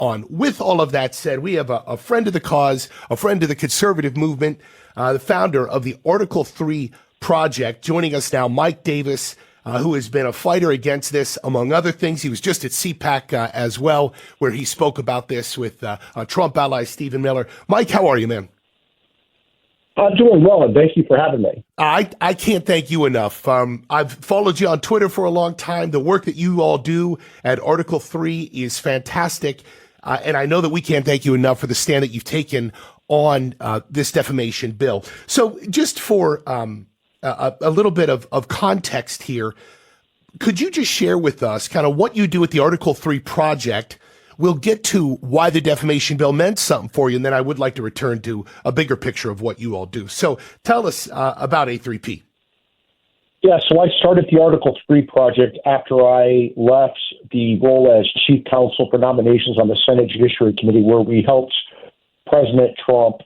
on. With all of that said, we have a friend of the cause, a friend of the conservative movement, the founder of the Article 3 Project, joining us now, Mike Davis, who has been a fighter against this, among other things. He was just at CPAC as well, where he spoke about this with Trump ally Stephen Miller. Mike, how are you, man? I'm doing well, and thank you for having me. I can't thank you enough. I've followed you on Twitter for a long time. The work that you all do at Article 3 is fantastic, and I know that we can't thank you enough for the stand that you've taken on this defamation bill. So just for a little bit of context here, could you just share with us kind of what you do at the Article 3 Project? We'll get to why the defamation bill meant something for you, and then I would like to return to a bigger picture of what you all do. So tell us about A3P. Yeah, so I started the Article 3 Project after I left the role as chief counsel for nominations on the Senate Judiciary Committee, where we helped President Trump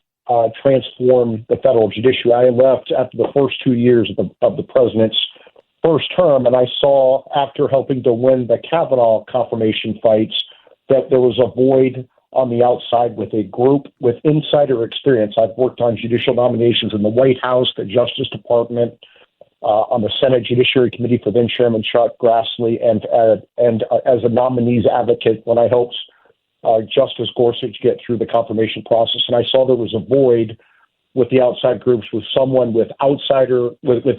transform the federal judiciary. I left after the first 2 years of the president's first term, and I saw, after helping to win the Kavanaugh confirmation fights, that there was a void on the outside with a group with insider experience. I've worked on judicial nominations in the White House, the Justice Department, on the Senate Judiciary Committee for then Chairman Chuck Grassley, and as a nominees advocate when I helped Justice Gorsuch get through the confirmation process. And I saw there was a void with the outside groups, with someone with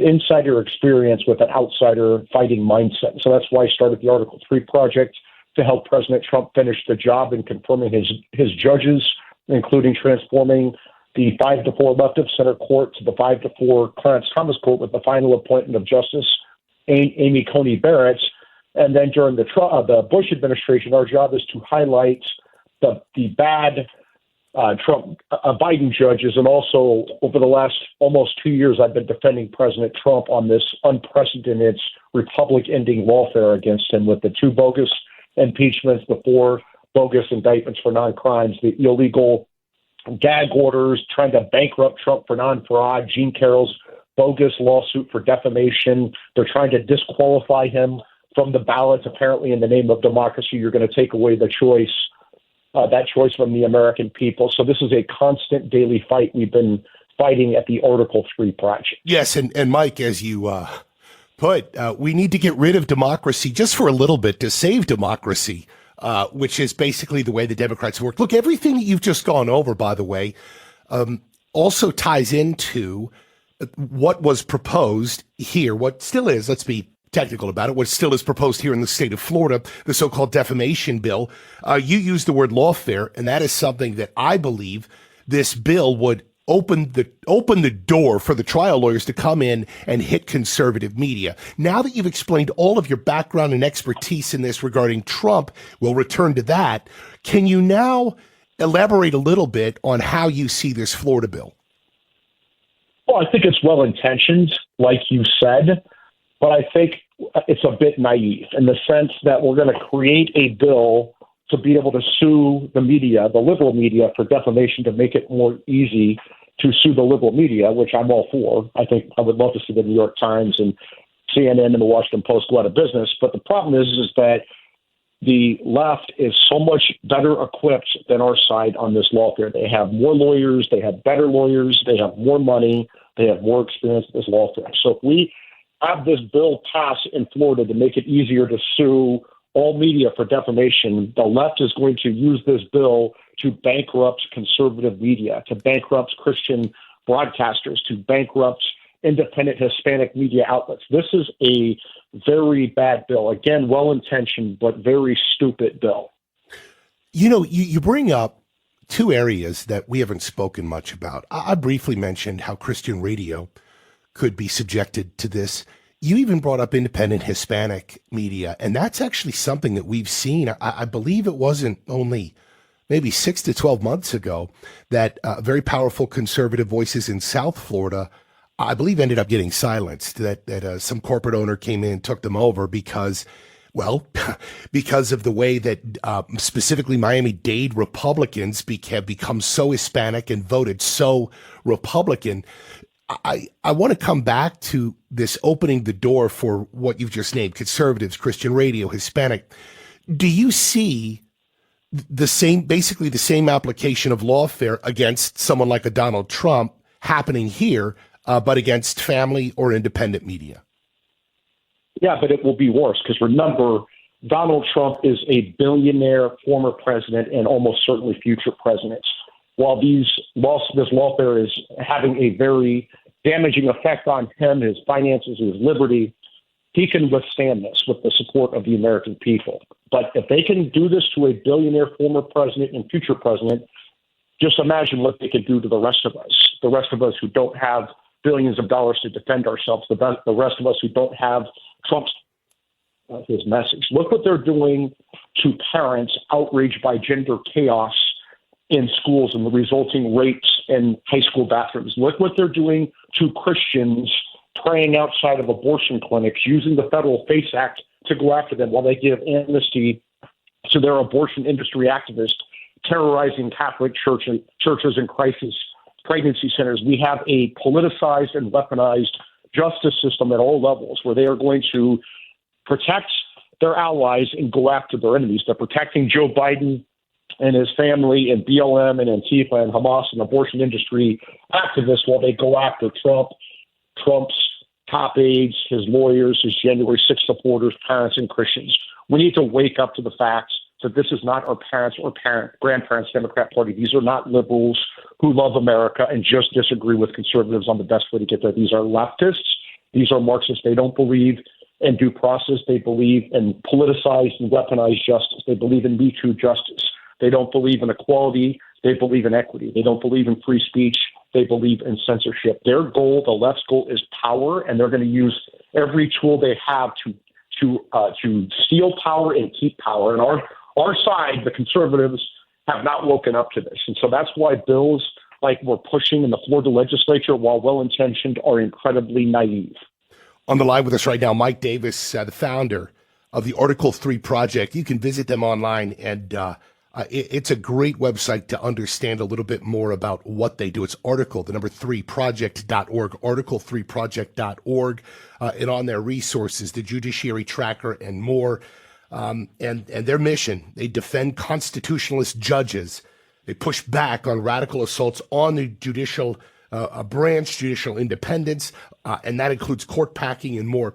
insider experience, with an outsider fighting mindset. So that's why I started the Article 3 Project, to help President Trump finish the job in confirming his judges, including transforming the 5-4 left of center court to the 5-4 Clarence Thomas court with the final appointment of Justice Amy Coney Barrett. And then during the Bush administration, our job is to highlight the bad Biden judges. And also, over the last almost 2 years, I've been defending President Trump on this unprecedented republic-ending lawfare against him, with the 2 bogus impeachments, the 4 bogus indictments for non-crimes, the illegal gag orders, trying to bankrupt Trump for non-fraud, Jean Carroll's bogus lawsuit for defamation. They're trying to disqualify him from the ballots, apparently in the name of democracy. You're going to take away the choice, that choice from the American people. So this is a constant daily fight we've been fighting at the Article 3 Project. Yes, and Mike, as you we need to get rid of democracy just for a little bit to save democracy, which is basically the way the Democrats work. Look, everything that you've just gone over, by the way, also ties into what was proposed here, what still is, let's be technical about it, what still is proposed here in the state of Florida, the so-called defamation bill. You used the word lawfare, and that is something that I believe this bill would open the door for the trial lawyers to come in and hit conservative media. Now that you've explained all of your background and expertise in this regarding Trump, we'll return to that. Can you now elaborate a little bit on how you see this Florida bill? Well, I think it's well-intentioned, like you said, but I think it's a bit naive in the sense that we're going to create a bill to be able to sue the media, the liberal media, for defamation, to make it more easy to sue the liberal media, which I'm all for. I think I would love to see the New York Times and CNN and the Washington Post go out of business. But the problem is that the left is so much better equipped than our side on this lawfare. They have more lawyers, they have better lawyers, they have more money, they have more experience with this lawfare. So if we have this bill pass in Florida to make it easier to sue all media for defamation, the left is going to use this bill to bankrupt conservative media, to bankrupt Christian broadcasters, to bankrupt independent Hispanic media outlets. This is a very bad bill. Again, well-intentioned, but very stupid bill. You know, you bring up 2 areas that we haven't spoken much about. I briefly mentioned how Christian radio could be subjected to this. You even brought up independent Hispanic media, and that's actually something that we've seen. I believe it wasn't only maybe 6 to 12 months ago that very powerful conservative voices in South Florida, I believe, ended up getting silenced, that some corporate owner came in and took them over because of the way that specifically Miami-Dade Republicans have become so Hispanic and voted so Republican. I want to come back to this opening the door for what you've just named, conservatives, Christian radio, Hispanic. Do you see basically the same application of lawfare against someone like a Donald Trump happening here, but against family or independent media. Yeah, but it will be worse because remember, Donald Trump is a billionaire former president and almost certainly future president. While this lawfare is having a very damaging effect on him, his finances, his liberty, he can withstand this with the support of the American people. But if they can do this to a billionaire former president and future president, just imagine what they could do to the rest of us who don't have billions of dollars to defend ourselves, the rest of us who don't have Trump's his message. Look what they're doing to parents outraged by gender chaos in schools and the resulting rapes in high school bathrooms. Look what they're doing to Christians praying outside of abortion clinics, using the Federal FACE Act to go after them while they give amnesty to their abortion industry activists terrorizing Catholic churches and crisis pregnancy centers. We have a politicized and weaponized justice system at all levels where they are going to protect their allies and go after their enemies. They're protecting Joe Biden and his family and BLM and Antifa and Hamas and abortion industry activists while they go after Trump's top aides, his lawyers, his January 6th supporters, parents, and Christians. We need to wake up to the facts that this is not our parents' or grandparents' Democrat Party. These are not liberals who love America and just disagree with conservatives on the best way to get there. These are leftists. These are Marxists. They don't believe in due process. They believe in politicized and weaponized justice. They believe in Me Too justice. They don't believe in equality. They believe in equity. They don't believe in free speech. They believe in censorship. Their goal, the left's goal, is power, and they're going to use every tool they have to steal power and keep power. And our side, the conservatives, have not woken up to this. And so that's why bills like we're pushing in the Florida legislature, while well-intentioned, are incredibly naive. On the line with us right now, Mike Davis, the founder of the Article 3 Project. You can visit them online, and it's a great website to understand a little bit more about what they do. It's article3project.org, article3project.org, and on their resources, the Judiciary Tracker and more. And their mission, they defend constitutionalist judges. They push back on radical assaults on the judicial branch, judicial independence, and that includes court packing and more.